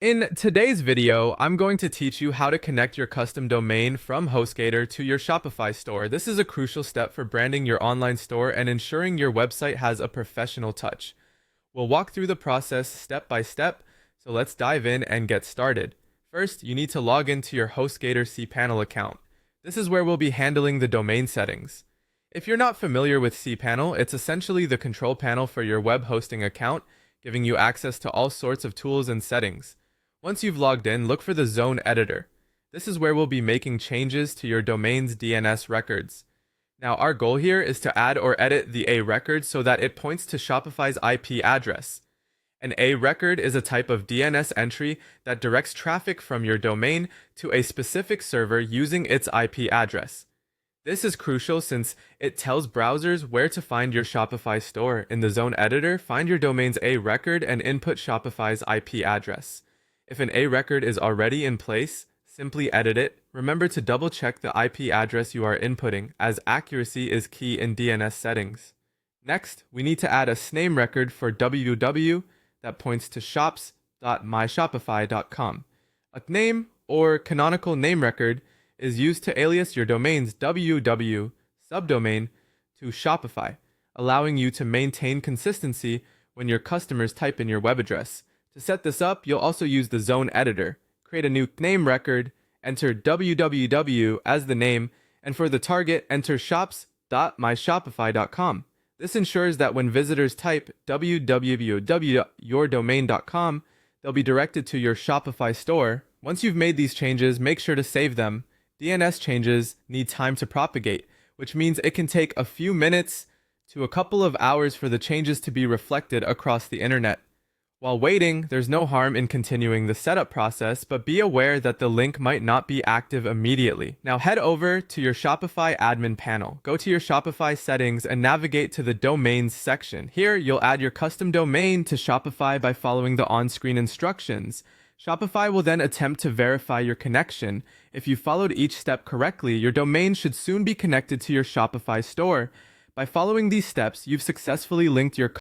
In today's video, I'm going to teach you how to connect your custom domain from HostGator to your Shopify store. This is a crucial step for branding your online store and ensuring your website has a professional touch. We'll walk through the process step by step, so let's dive in and get started. First, you need to log into your HostGator cPanel account. This is where we'll be handling the domain settings. If you're not familiar with cPanel, it's essentially the control panel for your web hosting account, giving you access to all sorts of tools and settings. Once you've logged in, look for the Zone Editor. This is where we'll be making changes to your domain's DNS records. Now, our goal here is to add or edit the A record so that it points to Shopify's IP address. An A record is a type of DNS entry that directs traffic from your domain to a specific server using its IP address. This is crucial since it tells browsers where to find your Shopify store. In the Zone Editor, find your domain's A record and input Shopify's IP address. If an A record is already in place, simply edit it. Remember to double check the IP address you are inputting, as accuracy is key in DNS settings. Next, we need to add a sname record for www that points to shops.myshopify.com. A name or canonical name record is used to alias your domain's www subdomain to Shopify, allowing you to maintain consistency when your customers type in your web address. To set this up, you'll also use the Zone Editor. Create a new name record, enter www as the name, and for the target, enter shops.myshopify.com. This ensures that when visitors type www.yourdomain.com, they'll be directed to your Shopify store. Once you've made these changes, make sure to save them. DNS changes need time to propagate, which means it can take a few minutes to a couple of hours for the changes to be reflected across the internet. While waiting, there's no harm in continuing the setup process, but be aware that the link might not be active immediately. Now head over to your Shopify admin panel. Go to your Shopify settings and navigate to the domains section. Here, you'll add your custom domain to Shopify by following the on-screen instructions. Shopify will then attempt to verify your connection. If you followed each step correctly, your domain should soon be connected to your Shopify store. By following these steps, you've successfully linked your